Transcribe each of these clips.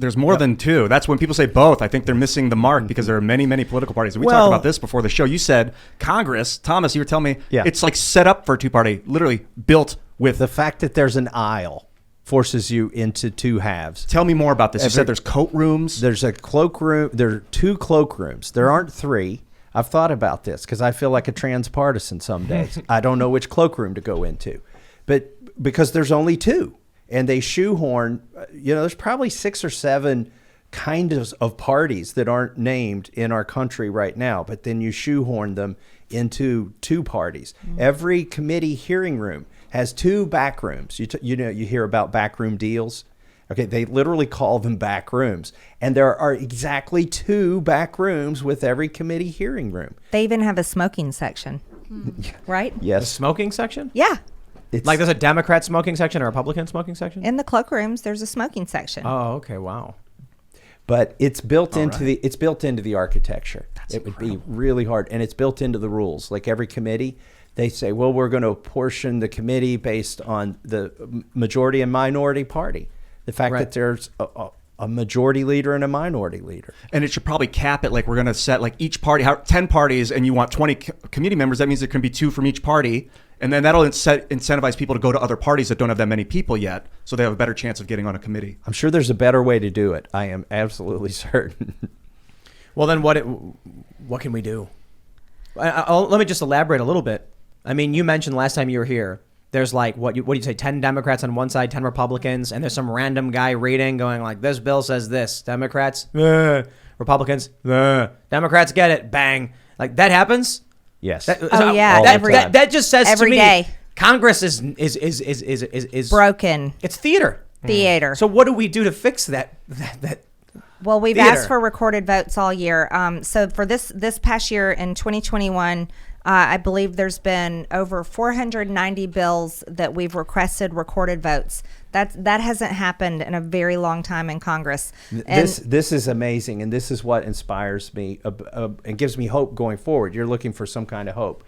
There's more than two. That's when people say both. I think they're missing the mark because there are many, many political parties. We talked about this before the show. You said Congress, Thomas, you were telling me it's like set up for a two-party, literally built with. The fact that there's an aisle forces you into two halves. Tell me more about this. You said there's coat rooms. There's a cloakroom. There are two cloakrooms. There aren't three. I've thought about this because I feel like a transpartisan some days. I don't know which cloakroom to go into, but because there's only two. And they shoehorn, there's probably 6 or 7 kinds of parties that aren't named in our country right now, but then you shoehorn them into two parties. Mm-hmm. Every committee hearing room has 2 back rooms. You hear about backroom deals. Okay, they literally call them back rooms. And there are exactly 2 back rooms with every committee hearing room. They even have a smoking section, right? Yes. A smoking section? Yeah. Like there's a Democrat smoking section or a Republican smoking section? In the cloakrooms, there's a smoking section. Oh, okay, wow. But it's built into the architecture. It would be really hard, and it's built into the rules. Like every committee, they say, well, we're going to apportion the committee based on the majority and minority party. The fact that there's a majority leader and a minority leader. And it should probably cap it like we're going to set like each party, 10 parties, and you want 20 committee members. That means there can be 2 from each party. And then that'll incentivize people to go to other parties that don't have that many people yet, so they have a better chance of getting on a committee. I'm sure there's a better way to do it. I am absolutely certain. Well, then what can we do? Let me just elaborate a little bit. I mean, you mentioned last time you were here, there's like, what do you say, 10 Democrats on one side, 10 Republicans, and there's some random guy reading going like, this bill says this. Democrats, Republicans, Democrats get it, bang. Like, that happens? Yes. That just says every to me, day. Congress is broken. It's theater. Theater. So what do we do to fix that? Well, we've theater? asked for recorded votes all year. So for this past year in 2021, I believe there's been over 490 bills that we've requested recorded votes. That hasn't happened in a very long time in Congress. This is amazing, and this is what inspires me and gives me hope going forward. You're looking for some kind of hope.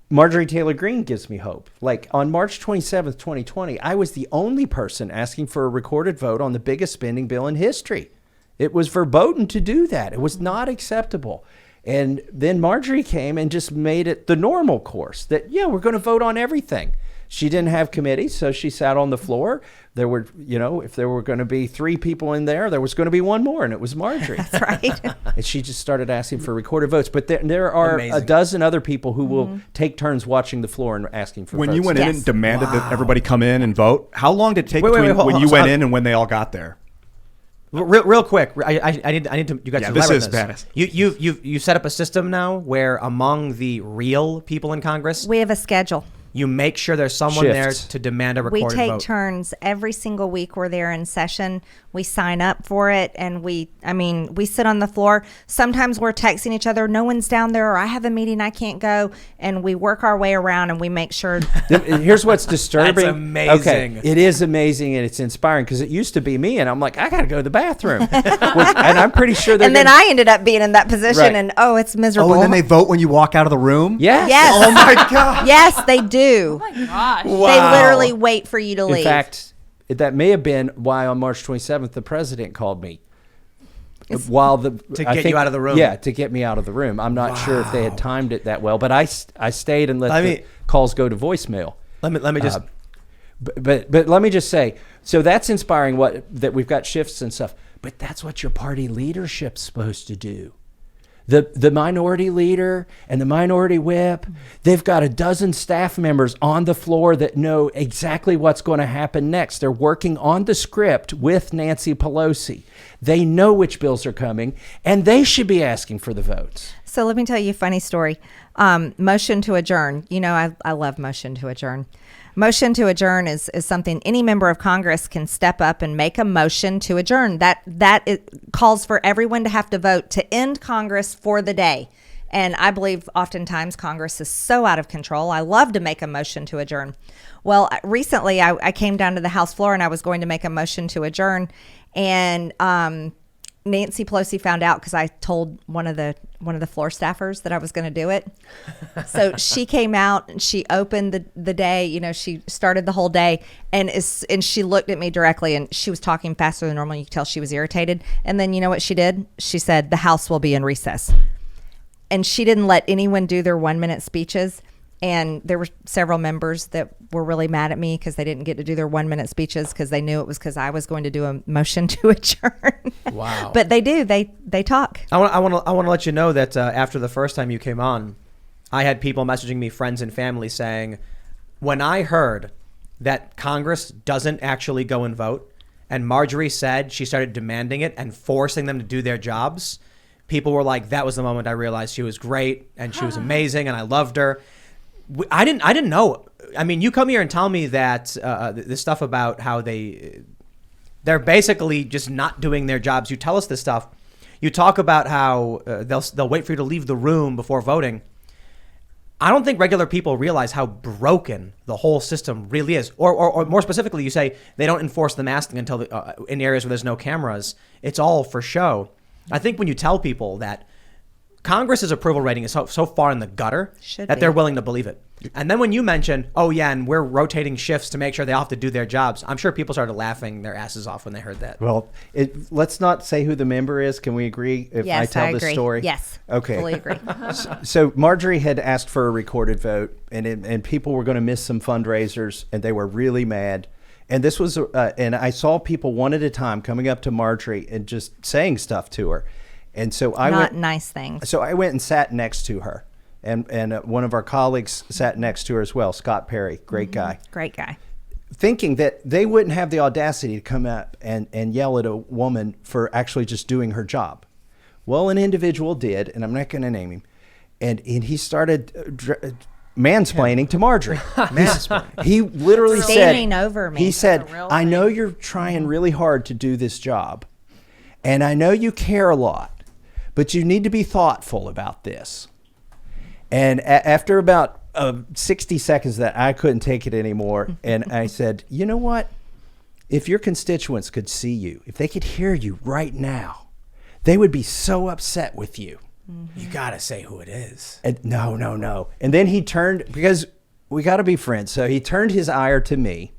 Marjorie Taylor Greene gives me hope. Like on March 27th, 2020, I was the only person asking for a recorded vote on the biggest spending bill in history. It was verboten to do that. It was not acceptable. And then Marjorie came and just made it the normal course that, we're going to vote on everything. She didn't have committees, so she sat on the floor. There were, if there were going to be 3 people in there was going to be 1 more, and it was Marjorie. That's right. And she just started asking for recorded votes. But there are Amazing. a dozen other people who will take turns watching the floor and asking for votes. When you went in and demanded that everybody come in and vote, how long did it take between when you went in and when they all got there? Real quick, I need to. You guys, this is badass. You set up a system now where among the real people in Congress, We have a schedule. you make sure there's someone there Shifts. to demand a We recorded take vote. turns every single week we're there in session. We sign up for it, and we sit on the floor. Sometimes we're texting each other, no one's down there, or I have a meeting, I can't go, and we work our way around and we make sure. Here's what's disturbing. That's amazing. Okay, it is amazing and it's inspiring because it used to be me, and I'm like, I got to go to the bathroom. And I'm pretty sure And then I ended up being in that position, and it's miserable. Oh, and then they vote when you walk out of the room? Yes. Yes. Oh, my God. Yes, they do. Oh my gosh. They literally wait for you to leave. In fact, that may have been why on March 27th the president called me. To get you out of the room. Yeah, to get me out of the room. I'm not sure if they had timed it that well, but I stayed and let the calls go to voicemail. Let me just. But let me just say, so that's inspiring that we've got shifts and stuff. But that's what your party leadership's supposed to do. The minority leader and the minority whip, they've got a dozen staff members on the floor that know exactly what's going to happen next. They're working on the script with Nancy Pelosi. They know which bills are coming, and they should be asking for the votes. So let me tell you a funny story. Motion to adjourn. I love motion to adjourn. Motion to adjourn is something any member of Congress can step up and make a motion to adjourn. That it calls for everyone to have to vote to end Congress for the day. And I believe oftentimes Congress is so out of control. I love to make a motion to adjourn. Well, recently I came down to the House floor and I was going to make a motion to adjourn. And Nancy Pelosi found out because I told one of the floor staffers that I was going to do it. So she came out and she opened the day. You know, she started the whole day, and she looked at me directly, and she was talking faster than normal. You could tell she was irritated. And then you know what she did? She said, "The House will be in recess," and she didn't let anyone do their 1-minute speeches. And there were several members that were really mad at me because they didn't get to do their 1-minute speeches because they knew it was because I was going to do a motion to adjourn. Wow. But they do. They talk. I want to let you know that after the first time you came on, I had people messaging me, friends and family, saying, when I heard that Congress doesn't actually go and vote, and Marjorie said she started demanding it and forcing them to do their jobs, people were like, that was the moment I realized she was great and she was amazing and I loved her. I didn't know. I mean, you come here and tell me that this stuff about how they're basically just not doing their jobs. You tell us this stuff. You talk about how they'll wait for you to leave the room before voting. I don't think regular people realize how broken the whole system really is. Or more specifically, you say they don't enforce the masking until in areas where there's no cameras. It's all for show. I think when you tell people that Congress's approval rating is so far in the gutter that they're willing to believe it. And then when you mention, oh yeah, and we're rotating shifts to make sure they all have to do their jobs, I'm sure people started laughing their asses off when they heard that. Well, let's not say who the member is. Can we agree if I tell the story? Yes. Okay. Fully agree. So Marjorie had asked for a recorded vote, and people were going to miss some fundraisers, and they were really mad. And this was, and I saw people one at a time coming up to Marjorie and just saying stuff to her. And so I Not nice things. So I went and sat next to her, and one of our colleagues sat next to her as well, Scott Perry, great guy. Great guy. Thinking that they wouldn't have the audacity to come up and yell at a woman for actually just doing her job. Well, an individual did, and I'm not going to name him, and he started mansplaining to Marjorie. Mansplaining. He literally Standing said, over me. He said, That's a real I know thing. you're trying really hard to do this job, and I know you care a lot, but you need to be thoughtful about this. And after about 60 seconds of that, I couldn't take it anymore. And I said, you know what? If your constituents could see you, if they could hear you right now, they would be so upset with you. You got to say who it is. And no. And then he turned, because we got to be friends. So he turned his ire to me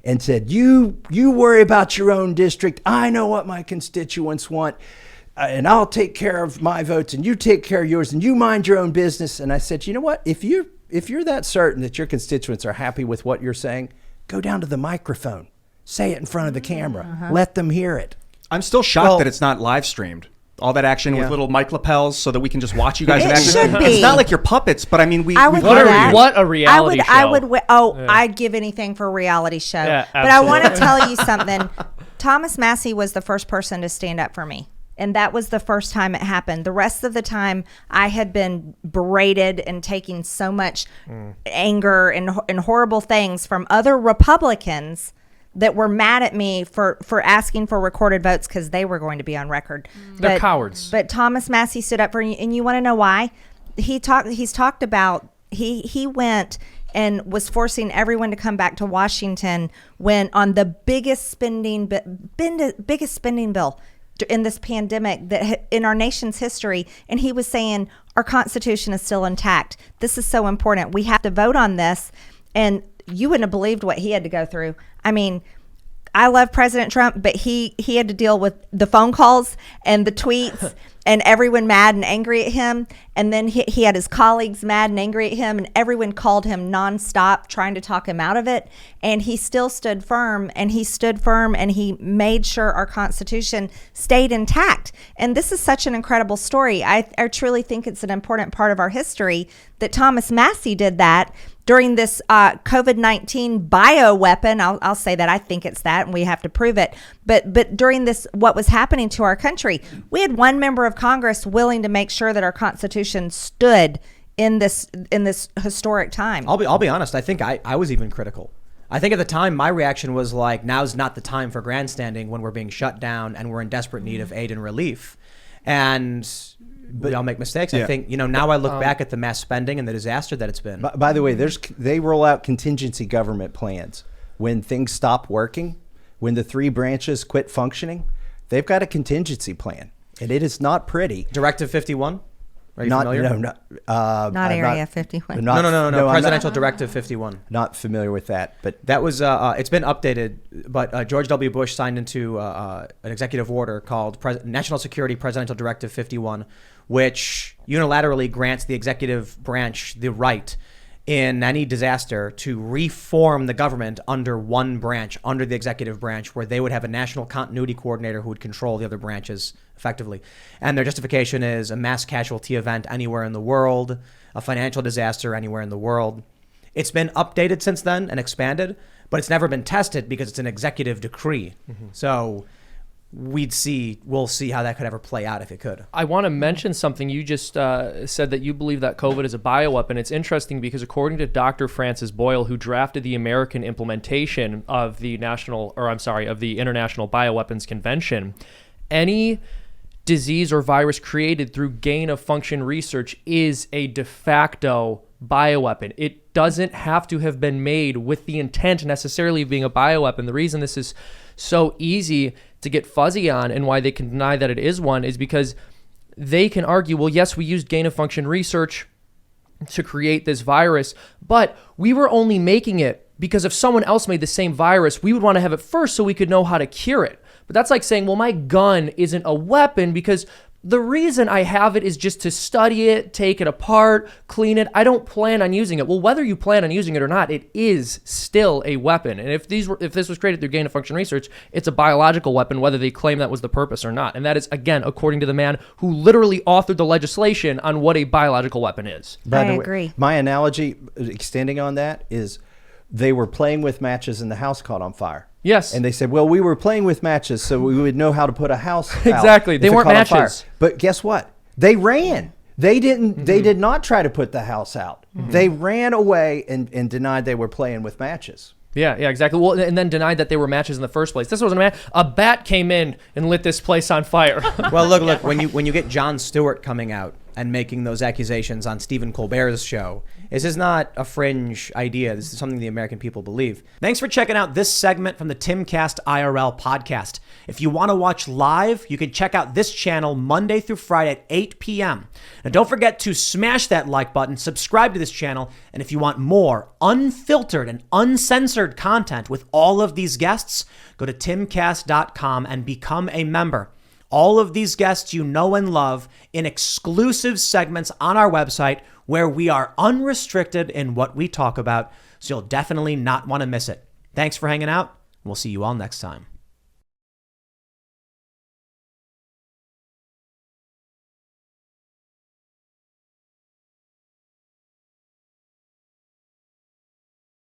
and said, you worry about your own district. I know what my constituents want. And I'll take care of my votes, and you take care of yours, and you mind your own business. And I said, you know what? If you're that certain that your constituents are happy with what you're saying, go down to the microphone, say it in front of the camera, let them hear it. I'm still shocked that it's not live streamed. All that action with little mic lapels so that we can just watch you guys in It action. should be. It's not like you're puppets, but I mean, I would we do that. What a reality show. I'd give anything for a reality show. Yeah, but I want to absolutely. tell you something. Thomas Massie was the first person to stand up for me. And that was the first time it happened. The rest of the time, I had been berated and taking so much anger and horrible things from other Republicans that were mad at me for asking for recorded votes because they were going to be on record. They're cowards. But Thomas Massie stood up for you, and you want to know why? He went and was forcing everyone to come back to Washington when on the biggest spending bill in this pandemic that in our nation's history, and he was saying our Constitution is still intact. This is so important. We have to vote on this. And you wouldn't have believed what he had to go through. I mean, I love President Trump, but he had to deal with the phone calls and the tweets and everyone mad and angry at him. And then he had his colleagues mad and angry at him, and everyone called him nonstop trying to talk him out of it. And he still stood firm, and he made sure our Constitution stayed intact. And this is such an incredible story. I truly think it's an important part of our history that Thomas Massie did that during this COVID-19 bioweapon. I'll say that I think it's that, and we have to prove it. But during this, what was happening to our country, we had one member of Congress willing to make sure that our Constitution stood in this historic time. I'll be honest. I think I was even critical. I think at the time my reaction was like, now's not the time for grandstanding when we're being shut down and we're in desperate need of aid and relief. And we all make mistakes. Yeah. I think, now I look back at the mass spending and the disaster that it's been. By the way, they roll out contingency government plans when things stop working, when the three branches quit functioning. They've got a contingency plan, and it is not pretty. Directive 51. Are you familiar? Not Area 51. No. Presidential Directive 51. Not familiar with that, but that was it's been updated. But George W. Bush signed into an executive order called National Security Presidential Directive 51, which unilaterally grants the executive branch the right in any disaster to reform the government under one branch, under the executive branch, where they would have a national continuity coordinator who would control the other branches effectively. And their justification is a mass casualty event anywhere in the world, a financial disaster anywhere in the world. It's been updated since then and expanded, but it's never been tested because it's an executive decree. Mm-hmm. So we'll see how that could ever play out if it could. I want to mention something. You just said that you believe that COVID is a bioweapon. It's interesting because according to Dr. Francis Boyle, who drafted the American implementation of the International Bioweapons Convention, any disease or virus created through gain of function research is a de facto bioweapon. It doesn't have to have been made with the intent necessarily of being a bioweapon. The reason this is so easy to get fuzzy on and why they can deny that it is one is because they can argue, well, yes, we used gain of function research to create this virus, but we were only making it because if someone else made the same virus, we would want to have it first so we could know how to cure it. But that's like saying, well, my gun isn't a weapon because the reason I have it is just to study it, take it apart, clean it. I don't plan on using it. Well, whether you plan on using it or not, it is still a weapon. And if this was created through gain of function research, it's a biological weapon, whether they claim that was the purpose or not. And that is, again, according to the man who literally authored the legislation on what a biological weapon is. I agree. My analogy, extending on that, is they were playing with matches and the house caught on fire. Yes. And they said, well, we were playing with matches so we would know how to put a house out. Exactly. They weren't matches. But guess what? They ran. They didn't. Mm-hmm. They did not try to put the house out. Mm-hmm. They ran away and denied they were playing with matches. Yeah, exactly. Well, and then denied that they were matches in the first place. This wasn't a match. A bat came in and lit this place on fire. Well, look. When you get Jon Stewart coming out and making those accusations on Stephen Colbert's show, this is not a fringe idea. This is something the American people believe. Thanks for checking out this segment from the Timcast IRL podcast. If you want to watch live, you can check out this channel Monday through Friday at 8 p.m. Now, don't forget to smash that like button, subscribe to this channel, and if you want more unfiltered and uncensored content with all of these guests, go to timcast.com and become a member. All of these guests you know and love in exclusive segments on our website where we are unrestricted in what we talk about, so you'll definitely not want to miss it. Thanks for hanging out. We'll see you all next time.